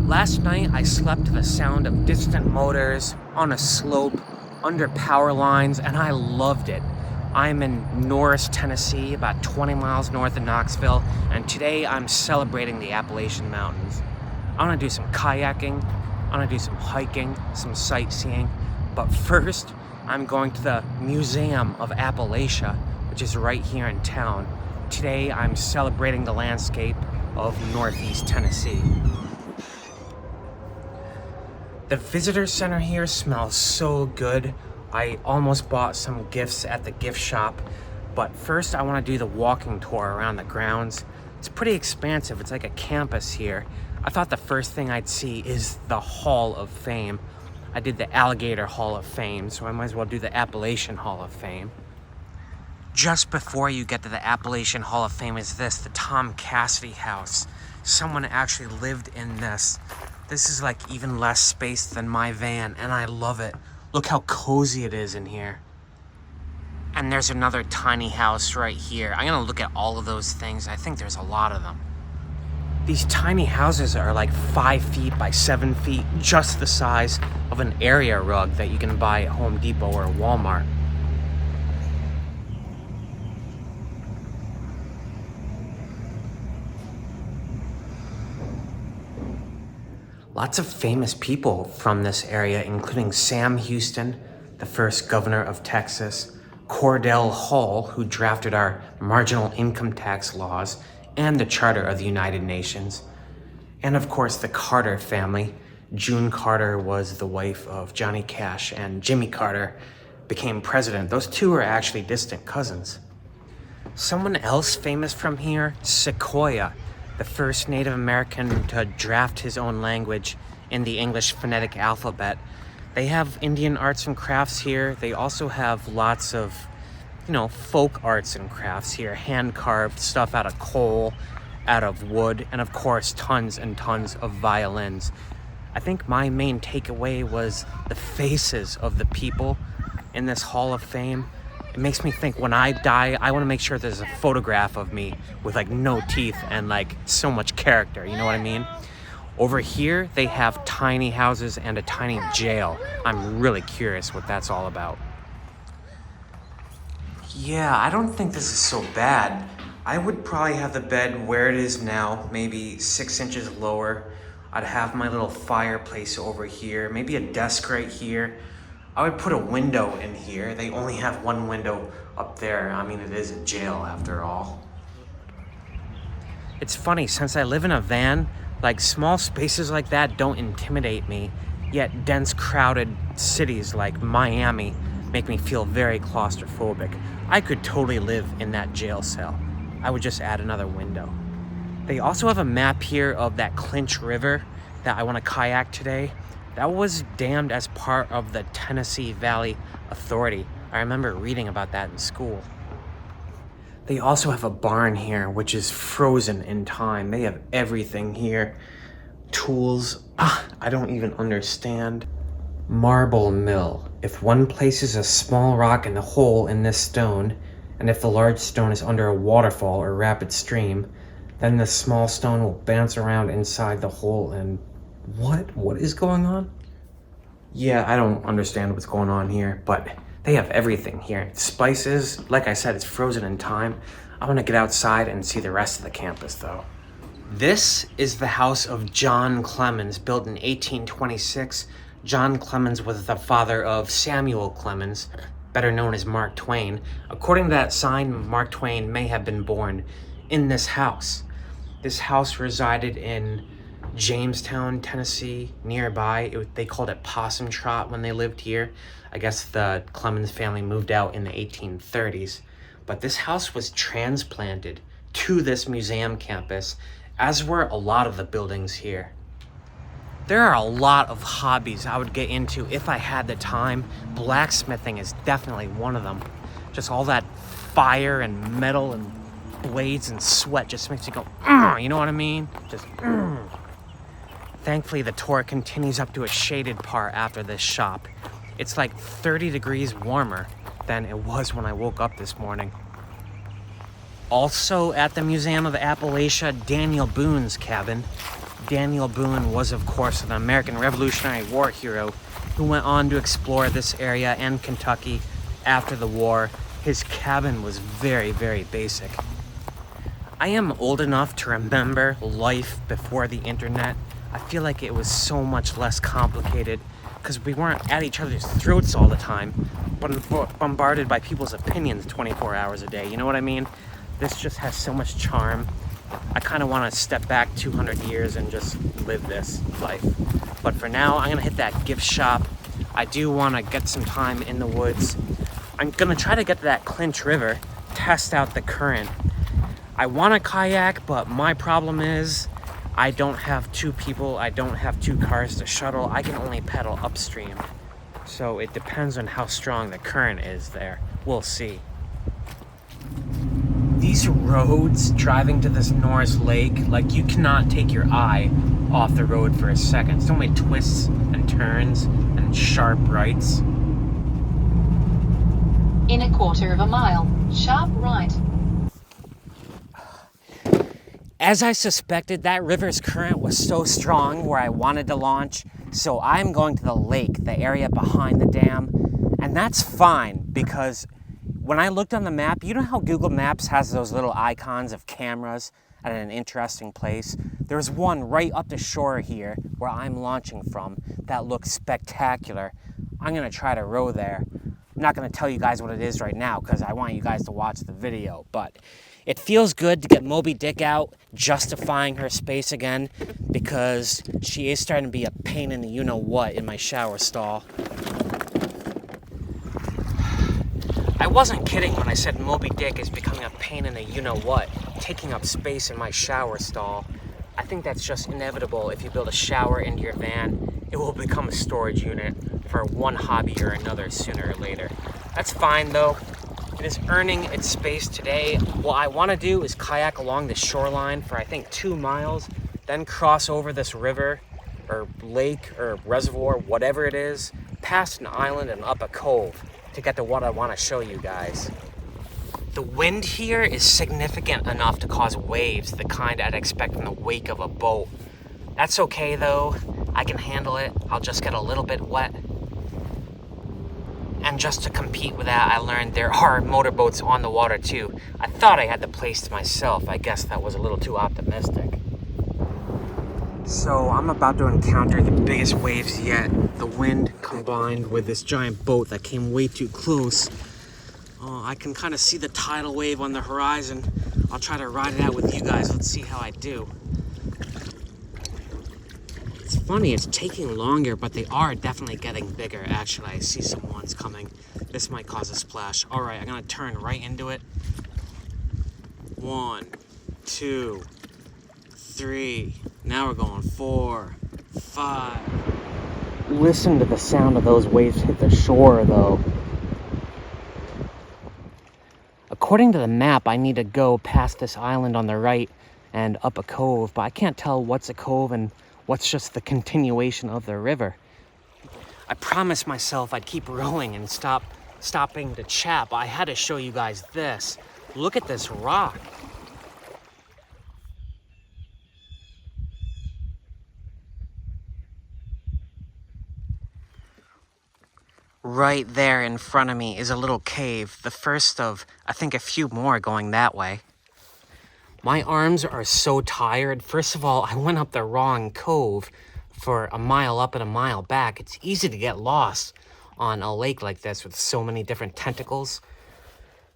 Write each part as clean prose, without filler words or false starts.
Last night I slept to the sound of distant motors on a slope under power lines, and I loved it. I'm in Norris, Tennessee, about 20 miles north of Knoxville, and today I'm celebrating the Appalachian Mountains. I want to do some kayaking, I want to do some hiking, some sightseeing, but first I'm going to the Museum of Appalachia, which is right here in town. Today I'm celebrating the landscape of Northeast Tennessee. The visitor center here smells so good. I almost bought some gifts at the gift shop, but first I want to do the walking tour around the grounds. It's pretty expansive. It's like a campus here. I thought the first thing I'd see is the Hall of Fame. I did the Alligator Hall of Fame, so I might as well do the Appalachian Hall of Fame. Just before you get to the Appalachian Hall of Fame is this, the Tom Cassidy House. Someone actually lived in this. This is like even less space than my van, and I love it. Look how cozy it is in here. And there's another tiny house right here. I'm gonna look at all of those things. I think there's a lot of them. These tiny houses are like 5 feet by 7 feet, just the size of an area rug that you can buy at Home Depot or Walmart. Lots of famous people from this area, including Sam Houston, the first governor of Texas, Cordell Hull, who drafted our marginal income tax laws and the Charter of the United Nations, and of course the Carter family. June Carter was the wife of Johnny Cash, and Jimmy Carter became president. Those two are actually distant cousins. Someone else famous from here, Sequoyah, the first Native American to draft his own language in the English phonetic alphabet. They have Indian arts and crafts here. They also have lots of, folk arts and crafts here. Hand-carved stuff out of coal, out of wood, and of course, tons and tons of violins. I think my main takeaway was the faces of the people in this Hall of Fame. It makes me think when I die, I want to make sure there's a photograph of me with like no teeth and like so much character, you know what I mean? Over here, they have tiny houses and a tiny jail. I'm really curious what that's all about. Yeah, I don't think this is so bad. I would probably have the bed where it is now, maybe 6 inches lower. I'd have my little fireplace over here, maybe a desk right here. I would put a window in here. They only have one window up there. I mean, it is a jail after all. It's funny, since I live in a van, like small spaces like that don't intimidate me, yet dense crowded cities like Miami make me feel very claustrophobic. I could totally live in that jail cell. I would just add another window. They also have a map here of that Clinch River that I want to kayak today. That was dammed as part of the Tennessee Valley Authority. I remember reading about that in school. They also have a barn here, which is frozen in time. They have everything here. Tools, I don't even understand. Marble mill. If one places a small rock in the hole in this stone, and if the large stone is under a waterfall or rapid stream, then the small stone will bounce around inside the hole and What is going on? Yeah, I don't understand what's going on here, but they have everything here. Spices, like I said, it's frozen in time. I want to get outside and see the rest of the campus, though. This is the house of John Clemens, built in 1826. John Clemens was the father of Samuel Clemens, better known as Mark Twain. According to that sign, Mark Twain may have been born in this house. This house resided in Jamestown, Tennessee, nearby. They called it Possum Trot when they lived here. I guess the Clemens family moved out in the 1830s. But this house was transplanted to this museum campus, as were a lot of the buildings here. There are a lot of hobbies I would get into if I had the time. Blacksmithing is definitely one of them. Just all that fire and metal and blades and sweat just makes you go, you know what I mean? Just, Thankfully, the tour continues up to a shaded part after this shop. It's like 30 degrees warmer than it was when I woke up this morning. Also at the Museum of Appalachia, Daniel Boone's cabin. Daniel Boone was, of course, an American Revolutionary War hero who went on to explore this area and Kentucky after the war. His cabin was very, very basic. I am old enough to remember life before the internet. I feel like it was so much less complicated because we weren't at each other's throats all the time, but bombarded by people's opinions 24 hours a day. You know what I mean? This just has so much charm. I kind of want to step back 200 years and just live this life. But for now, I'm going to hit that gift shop. I do want to get some time in the woods. I'm going to try to get to that Clinch River, test out the current. I want to kayak, but my problem is I don't have two people. I don't have two cars to shuttle. I can only paddle upstream. So it depends on how strong the current is there. We'll see. These roads driving to this Norris lake, like you cannot take your eye off the road for a second. So many twists and turns and sharp rights. In a quarter of a mile, sharp right. As I suspected, that river's current was so strong where I wanted to launch, so I'm going to the lake, the area behind the dam, and that's fine because when I looked on the map, you know how Google Maps has those little icons of cameras at an interesting place? There's one right up the shore here where I'm launching from that looks spectacular. I'm going to try to row there. I'm not going to tell you guys what it is right now because I want you guys to watch the video, but it feels good to get Moby Dick out, justifying her space again, because she is starting to be a pain in the you-know-what in my shower stall. I wasn't kidding when I said Moby Dick is becoming a pain in the you-know-what, taking up space in my shower stall. I think that's just inevitable. If you build a shower into your van, it will become a storage unit for one hobby or another sooner or later. That's fine though. It is earning its space today. What I want to do is kayak along the shoreline for I think 2 miles, then cross over this river or lake or reservoir, whatever it is, past an island and up a cove to get to what I want to show you guys. The wind here is significant enough to cause waves, the kind I'd expect in the wake of a boat. That's okay though, I can handle it. I'll just get a little bit wet. And just to compete with that, I learned there are motorboats on the water too. I thought I had the place to myself. I guess that was a little too optimistic. So I'm about to encounter the biggest waves yet. The wind combined with this giant boat that came way too close. I can kind of see the tidal wave on the horizon. I'll try to ride it out with you guys. Let's see how I do. It's funny, it's taking longer, but they are definitely getting bigger. Actually, I see some ones coming. This might cause a splash. All right, I'm gonna turn right into it. 1, 2, 3. Now we're going 4, 5. Listen to the sound of those waves hit the shore, though. According to the map, I need to go past this island on the right and up a cove, but I can't tell what's a cove and what's just the continuation of the river. I promised myself I'd keep rowing and stopping to chat, but I had to show you guys this. Look at this rock. Right there in front of me is a little cave, the first of, I think, a few more going that way. My arms are so tired. First of all, I went up the wrong cove for a mile up and a mile back. It's easy to get lost on a lake like this with so many different tentacles.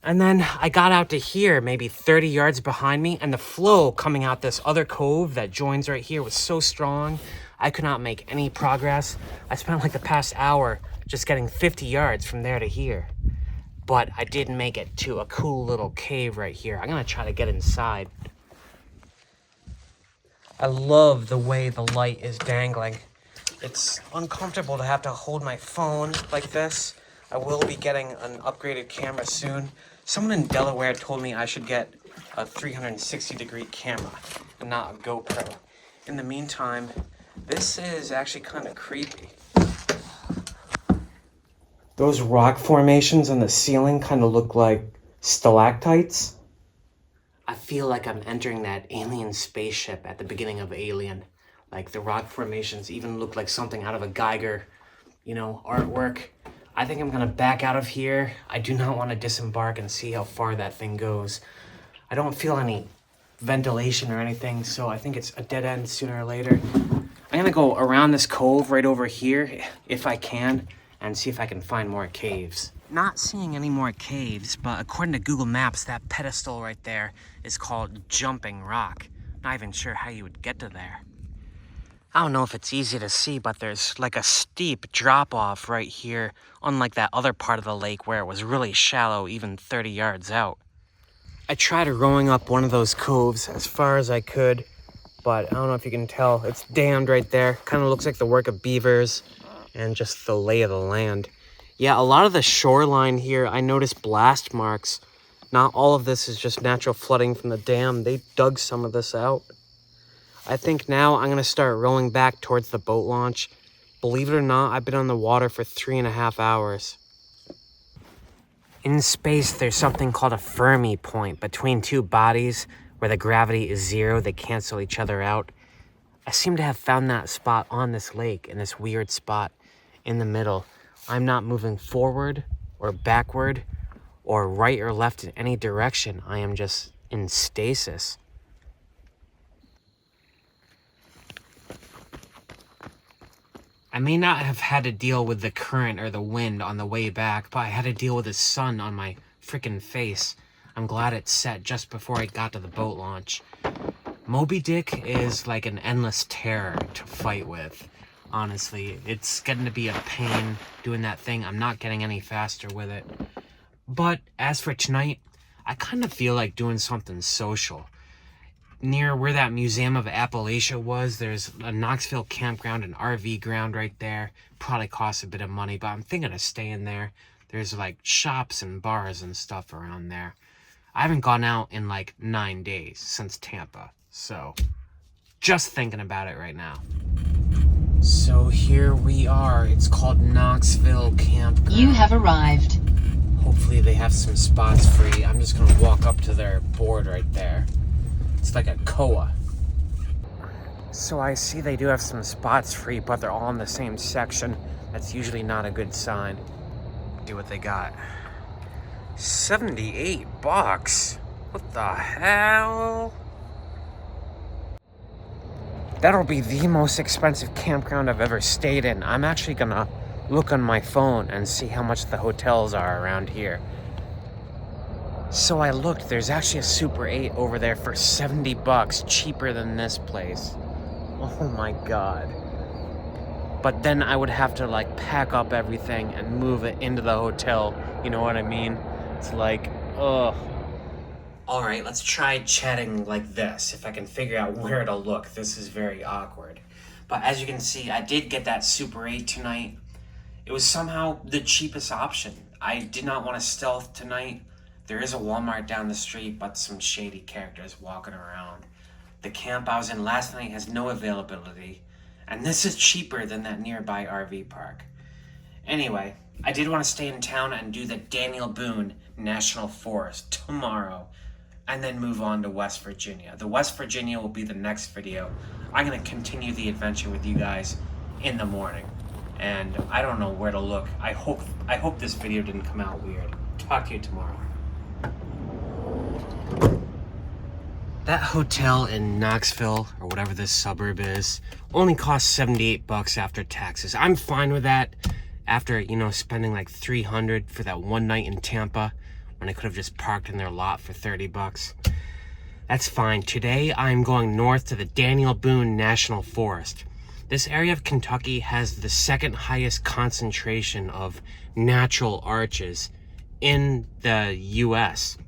And then I got out to here, maybe 30 yards behind me, and the flow coming out this other cove that joins right here was so strong, I could not make any progress. I spent like the past hour just getting 50 yards from there to here. But I did make it to a cool little cave right here. I'm gonna try to get inside. I love the way the light is dangling. It's uncomfortable to have to hold my phone like this. I will be getting an upgraded camera soon. Someone in Delaware told me I should get a 360-degree camera and not a GoPro. In the meantime, this is actually kind of creepy. Those rock formations on the ceiling kind of look like stalactites. I feel like I'm entering that alien spaceship at the beginning of Alien, Like the rock formations even look like something out of a Geiger, artwork. I think I'm gonna back out of here. I do not want to disembark and see how far that thing goes. I don't feel any ventilation or anything, so I think it's a dead end sooner or later. I'm gonna go around this cove right over here, if I can, and see if I can find more caves. Not seeing any more caves, but according to Google Maps, that pedestal right there is called Jumping Rock. Not even sure how you would get to there. I don't know if it's easy to see, but there's like a steep drop off right here, unlike that other part of the lake where it was really shallow, even 30 yards out. I tried rowing up one of those coves as far as I could, but I don't know if you can tell. It's dammed right there. Kind of looks like the work of beavers and just the lay of the land. Yeah, a lot of the shoreline here, I noticed blast marks. Not all of this is just natural flooding from the dam. They dug some of this out. I think now I'm going to start rowing back towards the boat launch. Believe it or not, I've been on the water for 3.5 hours. In space, there's something called a Fermi point between two bodies where the gravity is zero. They cancel each other out. I seem to have found that spot on this lake, in this weird spot in the middle. I'm not moving forward or backward or right or left in any direction. I am just in stasis. I may not have had to deal with the current or the wind on the way back, but I had to deal with the sun on my freaking face. I'm glad it set just before I got to the boat launch. Moby Dick is like an endless terror to fight with. Honestly, it's getting to be a pain doing that thing. I'm not getting any faster with it. But as for tonight, I kind of feel like doing something social. Near where that Museum of Appalachia was, there's a Knoxville campground, an RV ground right there. Probably costs a bit of money, but I'm thinking of staying there. There's like shops and bars and stuff around there. I haven't gone out in like 9 days since Tampa, so just thinking about it right now. So here we are. It's called Knoxville Campground. You have arrived. Hopefully they have some spots free. I'm just gonna walk up to their board right there. It's like a koa. So I see they do have some spots free, but they're all in the same section. That's usually not a good sign. Do what they got. $78. What the hell? That'll be the most expensive campground I've ever stayed in. I'm actually gonna look on my phone and see how much the hotels are around here. So I looked, there's actually a Super 8 over there for $70, cheaper than this place. Oh my god. But then I would have to like pack up everything and move it into the hotel. You know what I mean? It's like, ugh. Alright, let's try chatting like this, if I can figure out where to look. This is very awkward. But as you can see, I did get that Super 8 tonight. It was somehow the cheapest option. I did not want to stealth tonight. There is a Walmart down the street, but some shady characters walking around. The camp I was in last night has no availability, and this is cheaper than that nearby RV park. Anyway, I did want to stay in town and do the Daniel Boone National Forest tomorrow, and then move on to West Virginia. The West Virginia will be the next video. I'm going to continue the adventure with you guys in the morning, and I don't know where to look. I hope this video didn't come out weird. Talk to you tomorrow. That hotel in Knoxville, or whatever this suburb is, only costs $78 after taxes. I'm fine with that after, spending like $300 for that one night in Tampa when I could have just parked in their lot for $30. That's fine. Today, I'm going north to the Daniel Boone National Forest. This area of Kentucky has the second highest concentration of natural arches in the U.S.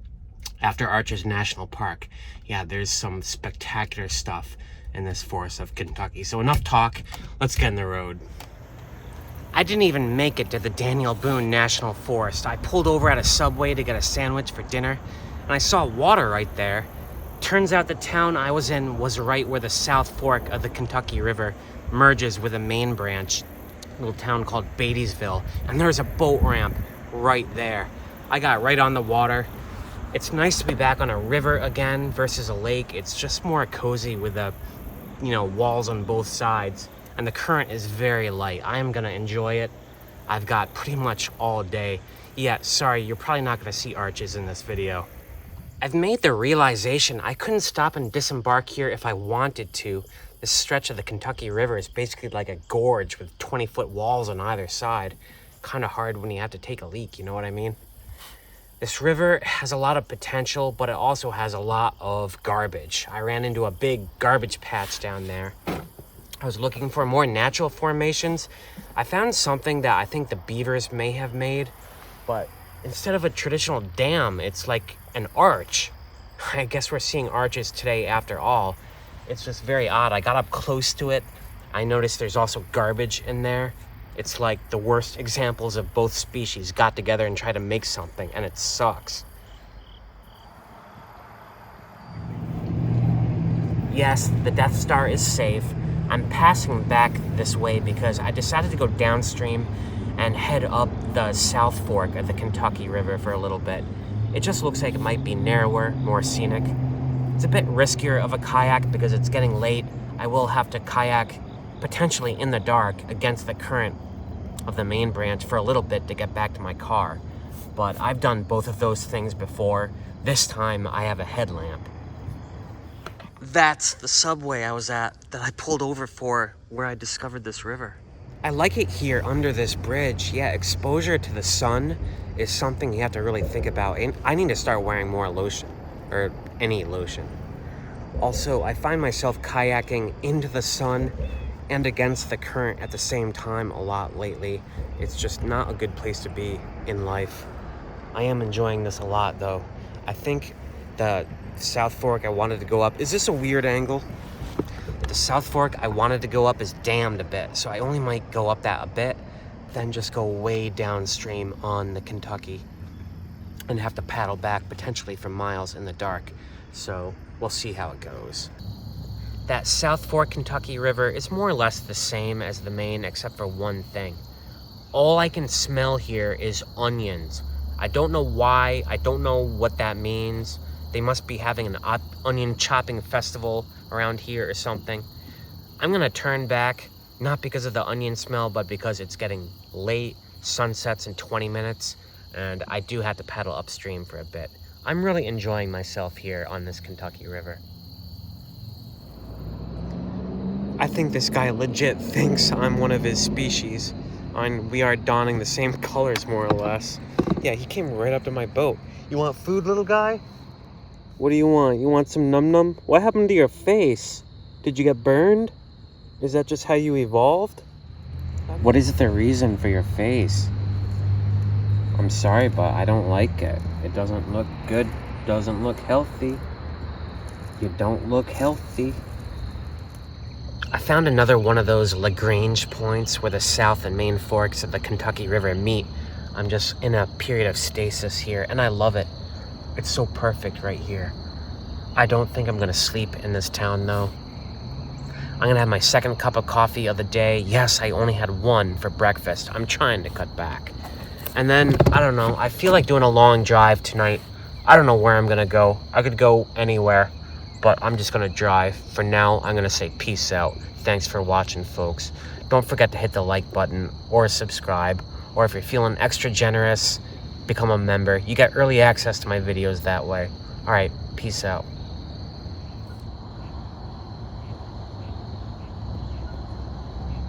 after Arches National Park. Yeah, there's some spectacular stuff in this forest of Kentucky. So enough talk, let's get in the road. I didn't even make it to the Daniel Boone National Forest. I pulled over at a Subway to get a sandwich for dinner, and I saw water right there. Turns out the town I was in was right where the South Fork of the Kentucky River merges with a main branch, a little town called Beattiesville, and there's a boat ramp right there. I got right on the water. It's nice to be back on a river again versus a lake. It's just more cozy with a walls on both sides, and the current is very light. I am gonna enjoy it. I've got pretty much all day. Yeah, sorry, you're probably not gonna see arches in this video. I've made the realization I couldn't stop and disembark here if I wanted to. This stretch of the Kentucky River is basically like a gorge with 20-foot walls on either side. Kind of hard when you have to take a leak, you know what I mean? This river has a lot of potential, but it also has a lot of garbage. I ran into a big garbage patch down there. I was looking for more natural formations. I found something that I think the beavers may have made, but instead of a traditional dam, it's like an arch. I guess we're seeing arches today after all. It's just very odd. I got up close to it. I noticed there's also garbage in there. It's like the worst examples of both species got together and tried to make something, and it sucks. Yes, the Death Star is safe. I'm passing back this way because I decided to go downstream and head up the South Fork of the Kentucky River for a little bit. It just looks like it might be narrower, more scenic. It's a bit riskier of a kayak because it's getting late. I will have to kayak potentially in the dark against the current of the main branch for a little bit to get back to my car. But I've done both of those things before. This time I have a headlamp. That's the subway I was at that I pulled over for where I discovered this river. I like it here under this bridge. Yeah, exposure to the sun is something you have to really think about. And I need to start wearing more lotion, or any lotion. Also, I find myself kayaking into the sun and against the current at the same time a lot lately. It's just not a good place to be in life. I am enjoying this a lot though. I think the South Fork I wanted to go up, is this a weird angle? The South Fork I wanted to go up is dammed a bit, so I only might go up that a bit, then just go way downstream on the Kentucky and have to paddle back potentially for miles in the dark. So we'll see how it goes. That South Fork Kentucky River is more or less the same as the main except for one thing. All I can smell here is onions. I don't know why, I don't know what that means. They must be having an onion chopping festival around here or something. I'm gonna turn back, not because of the onion smell, but because it's getting late, sunsets in 20 minutes, and I do have to paddle upstream for a bit. I'm really enjoying myself here on this Kentucky River. I think this guy legit thinks I'm one of his species. And we are donning the same colors, more or less. Yeah, he came right up to my boat. You want food, little guy? What do you want? You want some num-num? What happened to your face? Did you get burned? Is that just how you evolved? What is the reason for your face? I'm sorry, but I don't like it. It doesn't look good. Doesn't look healthy. You don't look healthy. I found another one of those Lagrange points where the South and Main Forks of the Kentucky River meet. I'm just in a period of stasis here, and I love it. It's so perfect right here. I don't think I'm gonna sleep in this town though. I'm gonna have my second cup of coffee of the day. Yes, I only had one for breakfast. I'm trying to cut back. And then, I don't know, I feel like doing a long drive tonight. I don't know where I'm gonna go. I could go anywhere, but I'm just gonna drive. For now, I'm gonna say peace out. Thanks for watching, folks. Don't forget to hit the like button or subscribe, or if you're feeling extra generous, become a member. You get early access to my videos that way. All right, peace out.